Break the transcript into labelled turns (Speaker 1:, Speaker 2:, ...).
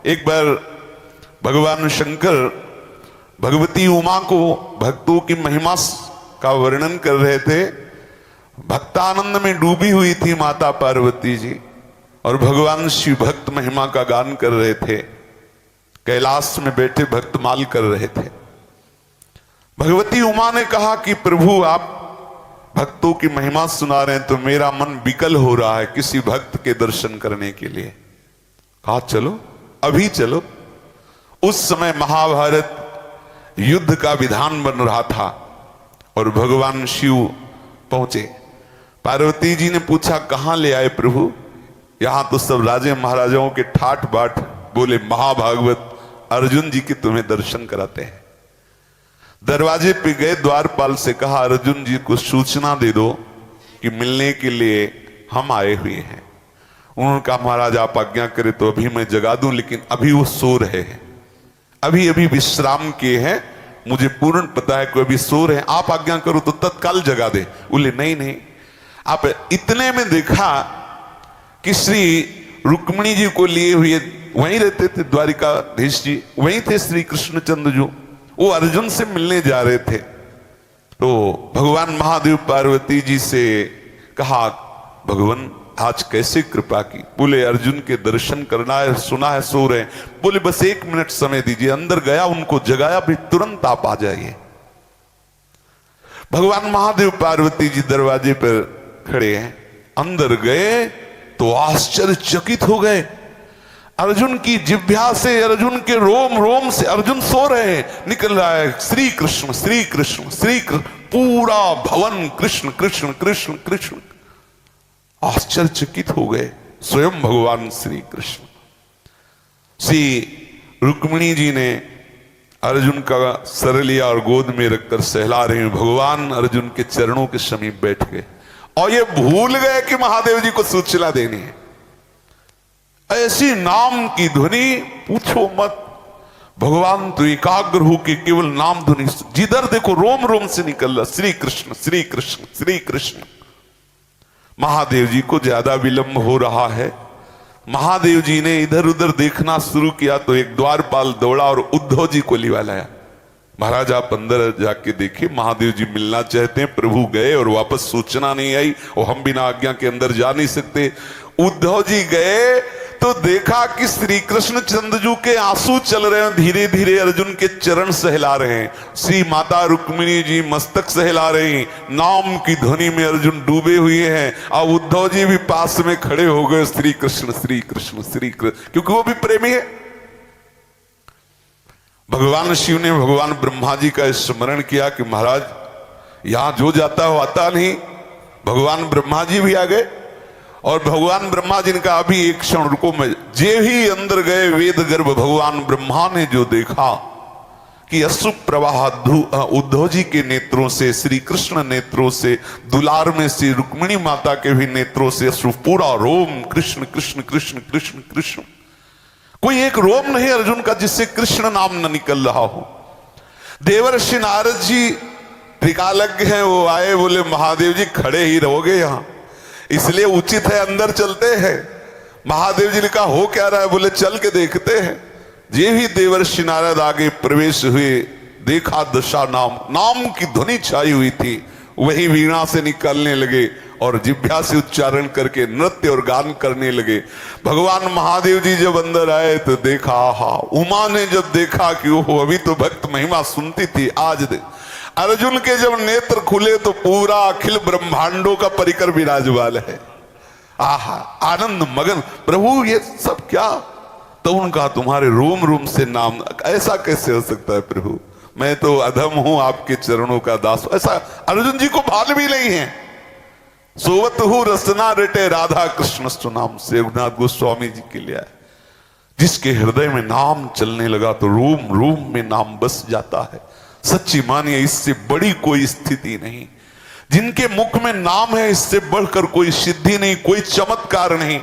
Speaker 1: एक बार भगवान शंकर भगवती उमा को भक्तों की महिमा का वर्णन कर रहे थे। भक्तानंद में डूबी हुई थी माता पार्वती जी और भगवान शिव भक्त महिमा का गान कर रहे थे। कैलाश में बैठे भक्तमाल कर रहे थे। भगवती उमा ने कहा कि प्रभु आप भक्तों की महिमा सुना रहे हैं तो मेरा मन विकल हो रहा है किसी भक्त के दर्शन करने के लिए। कहा चलो, अभी चलो। उस समय महाभारत युद्ध का विधान बन रहा था और भगवान शिव पहुंचे। पार्वती जी ने पूछा कहां ले आए प्रभु? यहां तो सब राजे महाराजाओं के ठाट बाट बोले महाभागवत अर्जुन जी के तुम्हें दर्शन कराते हैं। दरवाजे पे गए, द्वारपाल से कहा अर्जुन जी को सूचना दे दो कि मिलने के लिए हम आए हुए हैं। उन्होंने कहा महाराज आप आज्ञा करें तो अभी मैं जगा दूं, लेकिन अभी वो सो रहे हैं, अभी अभी विश्राम किए हैं, मुझे पूर्ण पता है कि अभी सो रहे हैं, आप आज्ञा करो तो तत्काल जगा दे। बोले नहीं नहीं। आप इतने में देखा कि श्री रुक्मिणी जी को लिए हुए वहीं रहते थे, द्वारिकाधीश जी वहीं थे, श्री कृष्णचंद्र जो वो अर्जुन से मिलने जा रहे थे। तो भगवान महादेव पार्वती जी से कहा भगवान आज कैसे कृपा की? बोले अर्जुन के दर्शन करना है, सुना है सो रहे हैं। बोले बस 1 मिनट समय दीजिए। अंदर गया, उनको जगाया, भी तुरंत आप आ जाइए। भगवान महादेव पार्वती जी दरवाजे पर खड़े हैं। अंदर गए तो आश्चर्यचकित हो गए। अर्जुन की जिह्वा से, अर्जुन के रोम रोम से, अर्जुन सो रहे हैं, निकल रहा है श्री कृष्ण श्री कृष्ण श्री कृष्ण, पूरा भवन कृष्ण कृष्ण कृष्ण कृष्ण। आश्चर्यचकित हो गए स्वयं भगवान श्री कृष्ण। श्री रुक्मिणी जी ने अर्जुन का सर लिया और गोद में रखकर सहला रहे हैं। भगवान अर्जुन के चरणों के समीप बैठ गए और ये भूल गए कि महादेव जी को सूचना देनी है। ऐसी नाम की ध्वनि पूछो मत। भगवान तो एकाग्र हो के केवल नाम ध्वनि, जिधर देखो रोम रोम से निकल रहा श्री कृष्ण श्री कृष्ण श्री कृष्ण। महादेव जी को ज्यादा विलंब हो रहा है। महादेव जी ने इधर उधर देखना शुरू किया तो एक द्वारपाल दौड़ा और उद्धव जी को लिवा लाया। महाराज आप अंदर जाके देखिए, महादेव जी मिलना चाहते हैं। प्रभु गए और वापस सूचना नहीं आई और हम बिना आज्ञा के अंदर जा नहीं सकते। उद्धव जी गए तो देखा कि श्री कृष्ण चंद्रजू के आंसू चल रहे हैं, धीरे धीरे अर्जुन के चरण सहला रहे हैं। श्री माता रुक्मिणी जी मस्तक सहला रही हैं। नाम की ध्वनि में अर्जुन डूबे हुए हैं और उद्धव जी भी पास में खड़े हो गए श्री कृष्ण श्री कृष्ण श्री कृष्ण, क्योंकि वो भी प्रेमी है। भगवान शिव ने भगवान ब्रह्मा जी का स्मरण किया कि महाराज यहां जो जाता हो आता नहीं। भगवान ब्रह्मा जी भी आ गए और भगवान ब्रह्मा जी ने कहा अभी एक क्षण रुको। मैं जे ही अंदर गए वेद गर्भ भगवान ब्रह्मा ने जो देखा कि अश्रु प्रवाह उद्धव जी के नेत्रों से, श्री कृष्ण नेत्रों से, दुलार में श्री रुक्मिणी माता के भी नेत्रों से अश्रु, पूरा रोम कृष्ण कृष्ण कृष्ण कृष्ण कृष्ण। कोई एक रोम नहीं अर्जुन का जिससे कृष्ण नाम न निकल रहा हो। देवर्षि नारद जी त्रिकालज्ञ हैं, वो आए, बोले महादेव जी खड़े ही रहोगे यहां, इसलिए उचित है अंदर चलते हैं। महादेव जी ने कहा हो क्या रहा है? बोले चल के देखते हैं। जे ही देवर्षि नारद आगे प्रवेश हुए, देखा दशा नाम की ध्वनि छाई हुई थी। वही वीणा से निकालने लगे और जिह्वा से उच्चारण करके नृत्य और गान करने लगे। भगवान महादेव जी जब अंदर आए तो देखा, आहा। उमा ने जब देखा कि ओहो अभी तो भक्त महिमा सुनती थी, आज अर्जुन के जब नेत्र खुले तो पूरा अखिल ब्रह्मांडों का परिकर विराजमान है। आहा, आनंद मगन। प्रभु ये सब क्या? तो उनका तुम्हारे रोम रोम से नाम, ऐसा कैसे हो सकता है प्रभु? मैं तो अधम हूं आपके चरणों का दास। ऐसा अर्जुन जी को भाल भी नहीं है। सोवत हूं रसना रटे राधा कृष्ण नाम से रघुनाथ गोस्वामी जी के लिए, जिसके हृदय में नाम चलने लगा तो रोम रोम में नाम बस जाता है। सच्ची मानिए इससे बड़ी कोई स्थिति नहीं। जिनके मुख में नाम है इससे बढ़कर कोई सिद्धि नहीं, कोई चमत्कार नहीं।